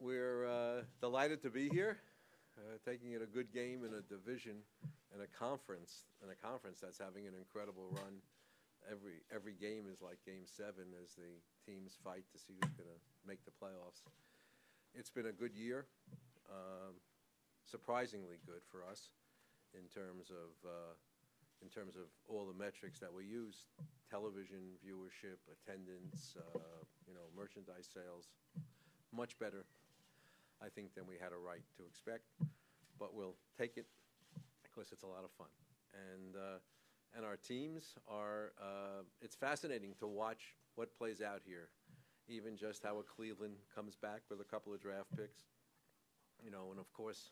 We're delighted to be here, taking it a good game in a division and a conference that's having an incredible run. Every game is like Game 7 as the teams fight to see who's going to make the playoffs. It's been a good year, surprisingly good for us in terms of all the metrics that we use: television viewership, attendance, merchandise sales. Much better, I think, than we had a right to expect, but we'll take it because it's a lot of fun. And our teams are, it's fascinating to watch what plays out here, even just how a Cleveland comes back with a couple of draft picks. And of course,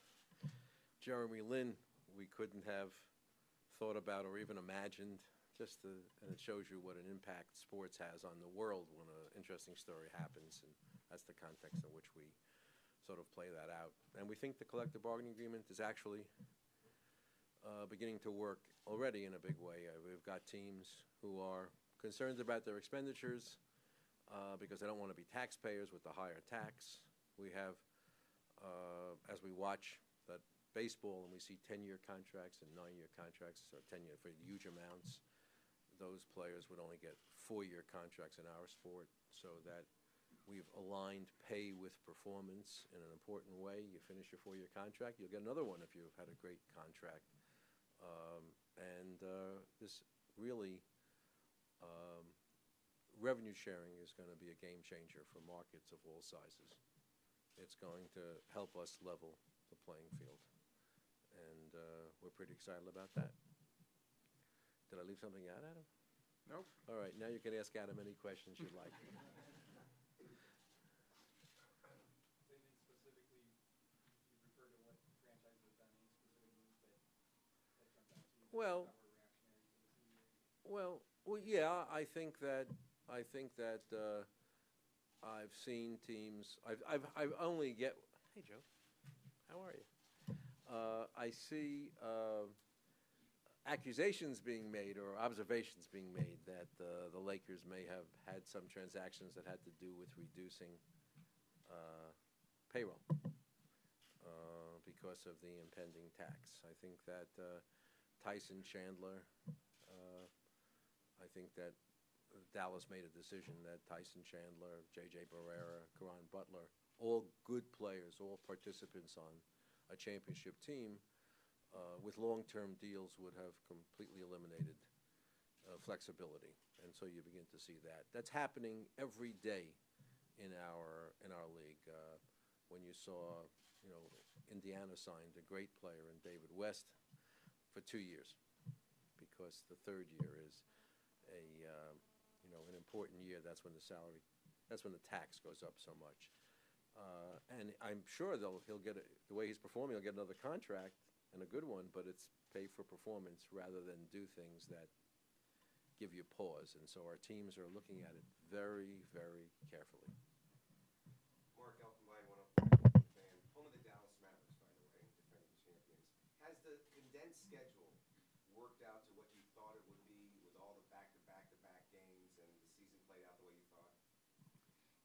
Jeremy Lin, we couldn't have thought about or even imagined, and it shows you what an impact sports has on the world when an interesting story happens, and that's the context in which we sort of play that out. And we think the collective bargaining agreement is actually beginning to work already in a big way. We've got teams who are concerned about their expenditures because they don't want to be taxpayers with the higher tax. We have, as we watch that baseball and we see 10-year contracts and 9-year contracts, or 10-year for huge amounts, those players would only get 4-year contracts in our sport, so that we've aligned pay with performance in an important way. You finish your 4-year contract, you'll get another one if you've had a great contract. This really, revenue sharing is going to be a game changer for markets of all sizes. It's going to help us level the playing field, and we're pretty excited about that. Did I leave something out, Adam? Nope. All right, now you can ask Adam any questions you'd like. Well, yeah. I think that I've seen teams. I've only get. Hey, Joe, how are you? I see accusations being made or observations being made that the Lakers may have had some transactions that had to do with reducing payroll because of the impending tax. I think that Tyson Chandler, I think that Dallas made a decision that Tyson Chandler, J.J. Barrera, Caron Butler, all good players, all participants on a championship team, with long-term deals would have completely eliminated flexibility, and so you begin to see that. That's happening every day in our league. When you saw, Indiana signed a great player in David West for 2 years, because the third year is an important year. That's when the tax goes up so much. And I'm sure he'll get the way he's performing, he'll get another contract, and a good one, but it's pay for performance rather than do things that give you pause. And so our teams are looking at it very, very carefully. Mark Elfenbein, one of the fan, home of the Dallas Mavericks, by the way, defending champions. Has the condensed schedule worked out to what you thought it would be with all the back-to-back-to-back games, and the season played out the way you thought?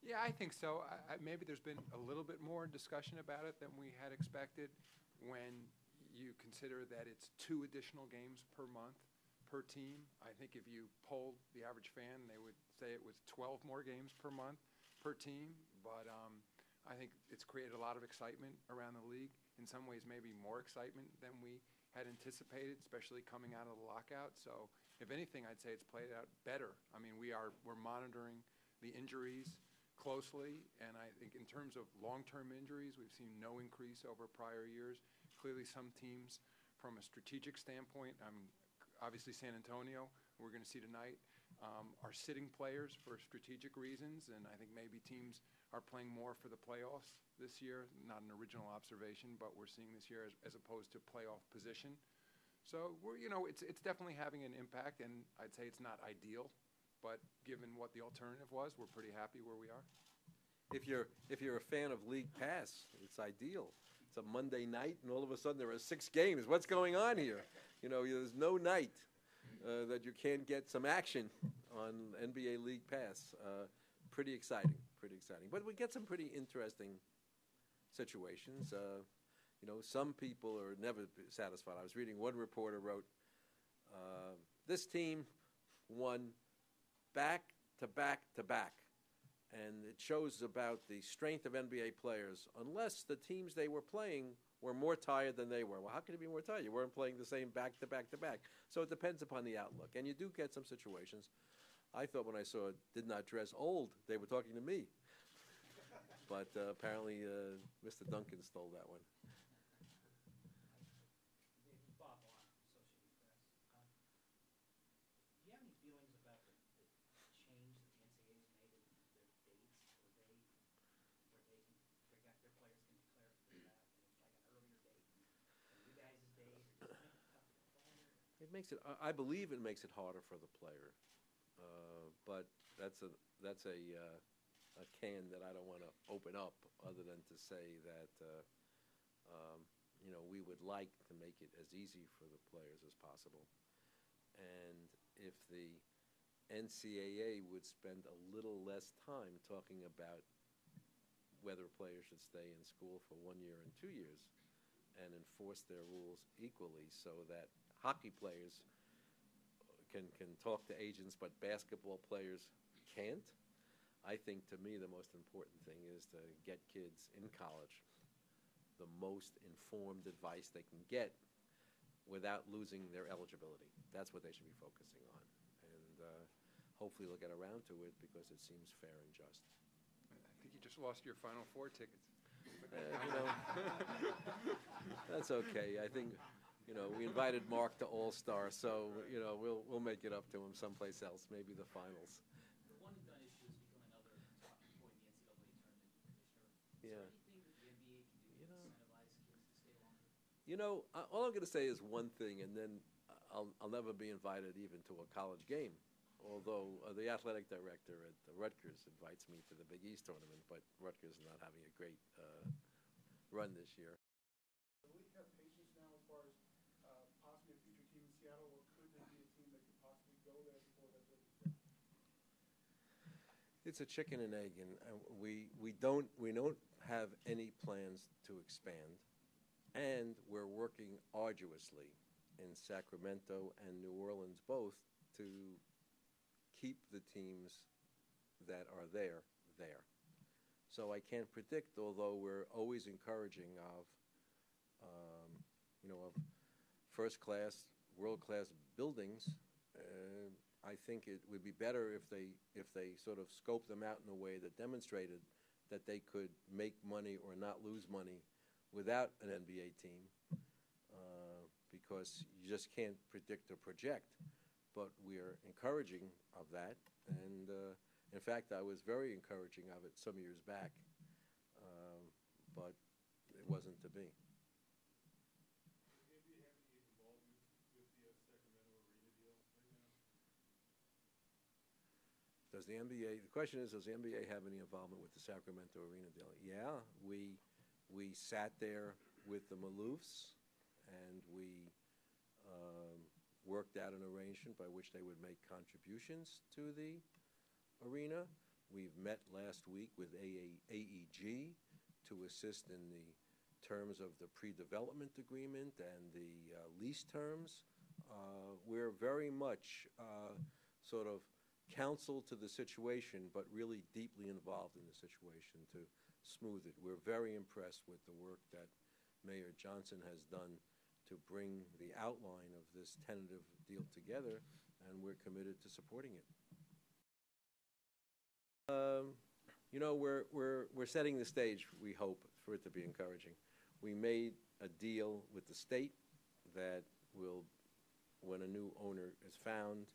Yeah, I think so. Maybe there's been a little bit more discussion about it than we had expected when you consider that it's 2 additional games per month per team. I think if you polled the average fan, they would say it was 12 more games per month per team. But I think it's created a lot of excitement around the league. In some ways, maybe more excitement than we had anticipated, especially coming out of the lockout. So if anything, I'd say it's played out better. I mean, we're monitoring the injuries closely, and I think in terms of long-term injuries, we've seen no increase over prior years. Clearly, some teams, from a strategic standpoint, obviously San Antonio, who we're going to see tonight, are sitting players for strategic reasons, and I think maybe teams are playing more for the playoffs this year. Not an original observation, but we're seeing this year as opposed to playoff position. So it's definitely having an impact, and I'd say it's not ideal, but given what the alternative was, we're pretty happy where we are. If you're a fan of League Pass, it's ideal. It's a Monday night, and all of a sudden there are 6 games. What's going on here? There's no night that you can't get some action on NBA League Pass. Pretty exciting. But we get some pretty interesting situations. You know, some people are never satisfied. I was reading one reporter wrote, this team won back to back to back. And it shows about the strength of NBA players, unless the teams they were playing were more tired than they were. Well, how could it be more tired? You weren't playing the same back to back to back. So it depends upon the outlook. And you do get some situations. I thought when I saw Did Not Dress Old, they were talking to me. But apparently Mr. Duncan stole that one. Bob Warner, Associated Press. Do you have any feelings about the change that the NCAA has made in their dates where they can their players can declare for the draft and it's like an earlier date than you guys' date? Or does it make it tougher for the player? It makes it. I believe it makes it harder for the player, but that's a can that I don't want to open up. Other than to say that you know, we would like to make it as easy for the players as possible, and if the NCAA would spend a little less time talking about whether players should stay in school for 1 year and 2 years, and enforce their rules equally, so that hockey players can talk to agents, but basketball players can't. I think, to me, the most important thing is to get kids in college the most informed advice they can get without losing their eligibility. That's what they should be focusing on. And hopefully they'll get around to it because it seems fair and just. I think you just lost your Final Four tickets. You know, that's okay. I think, you know, we invited Mark to All-Star, so, you know, we'll make it up to him someplace else, maybe the finals. The one and done issue has become another talking point in the NCAA tournament, Commissioner. Yeah. Is there anything that the NBA can do to incentivize kids to stay longer? You know, all I'm going to say is one thing, and then I'll never be invited even to a college game. Although the athletic director at Rutgers invites me to the Big East tournament, but Rutgers is not having a great run this year. Do we have patience now as far as possibly a future team in Seattle, or could there be a team that could possibly go there before that building's done? It's a chicken and egg, and we don't have any plans to expand, and we're working arduously in Sacramento and New Orleans both to keep the teams that are there. So I can't predict, although we're always encouraging of, you know, of first-class, world-class buildings. I think it would be better if they sort of scoped them out in a way that demonstrated that they could make money or not lose money without an NBA team, because you just can't predict or project. But we are encouraging of that, and in fact, I was very encouraging of it some years back, but it wasn't to be. Does the NBA have any involvement with the Sacramento Arena deal right now? Does the NBA? The question is, does the NBA have any involvement with the Sacramento Arena deal? Yeah, we sat there with the Maloofs, and we worked out an arrangement by which they would make contributions to the arena. We've met last week with AEG to assist in the terms of the pre-development agreement and the lease terms. We're very much sort of counsel to the situation, but really deeply involved in the situation to smooth it. We're very impressed with the work that Mayor Johnson has done to bring the outline of this tentative deal together, and we're committed to supporting it. You know, we're setting the stage, we hope, for it to be encouraging. We made a deal with the state that will, when a new owner is found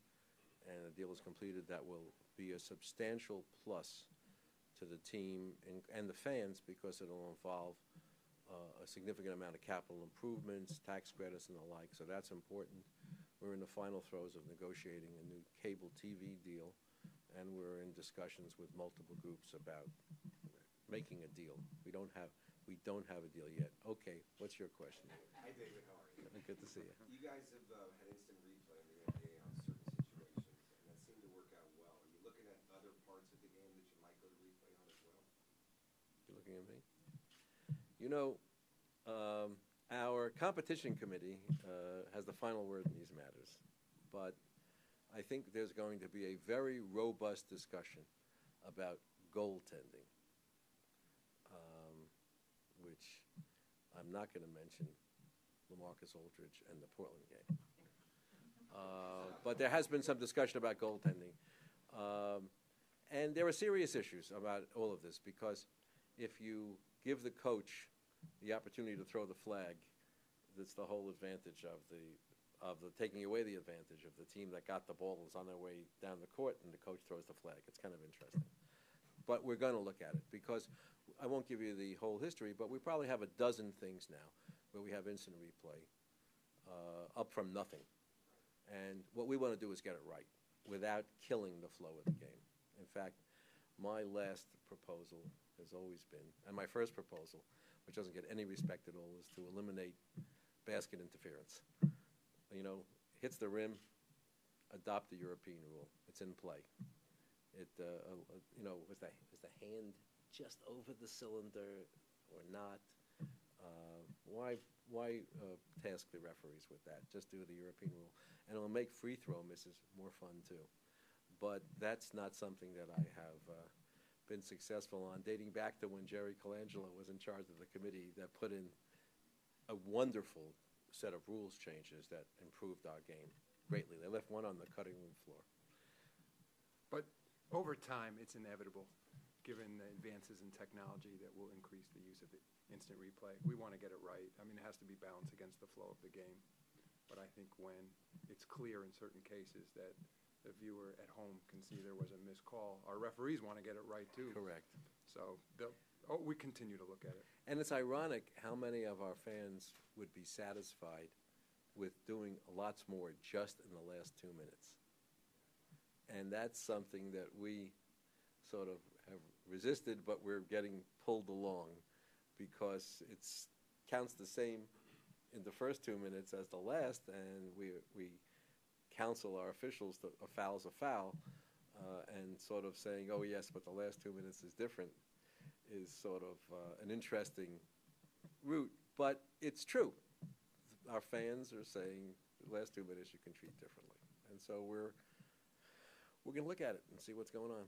and the deal is completed, that will be a substantial plus to the team and the fans, because it'll involve a significant amount of capital improvements, tax credits, and the like, so that's important. We're in the final throes of negotiating a new cable TV deal, and we're in discussions with multiple groups about making a deal. We don't have a deal yet. Okay, what's your question? Hi, David. How are you? Good to see you. You guys have had instant replay in the NBA on certain situations, and that seemed to work out well. Are you looking at other parts of the game that you might go to replay on as well? You looking at me? You know, our competition committee has the final word in these matters, but I think there's going to be a very robust discussion about goaltending, which I'm not going to mention LaMarcus Aldridge and the Portland game. But there has been some discussion about goaltending. And there are serious issues about all of this, because if you give the coach the opportunity to throw the flag, that's the whole advantage of the taking away the advantage of the team that got the ball is on their way down the court and the coach throws the flag. It's kind of interesting. But we're going to look at it, because I won't give you the whole history, but we probably have a dozen things now where we have instant replay up from nothing. And what we want to do is get it right without killing the flow of the game. In fact, my last proposal has always been, and my first proposal, which doesn't get any respect at all, is to eliminate basket interference. You know, hits the rim, adopt the European rule. It's in play. It, you know, was the hand just over the cylinder or not? Why task the referees with that? Just do the European rule. And it'll make free throw misses more fun, too. But that's not something that I have been successful on, dating back to when Jerry Colangelo was in charge of the committee that put in a wonderful set of rules changes that improved our game greatly. They left one on the cutting room floor. But over time, it's inevitable, given the advances in technology, that will increase the use of instant replay. We want to get it right. I mean, it has to be balanced against the flow of the game. But I think when it's clear in certain cases that the viewer at home can see there was a missed call, our referees want to get it right, too. Correct. So we continue to look at it. And it's ironic how many of our fans would be satisfied with doing lots more just in the last 2 minutes. And that's something that we sort of have resisted, but we're getting pulled along, because it counts the same in the first 2 minutes as the last, and we counsel our officials that a foul's a foul, and sort of saying, oh yes, but the last 2 minutes is different, is sort of an interesting route. But it's true. Our fans are saying the last 2 minutes you can treat differently. And so we're going to look at it and see what's going on.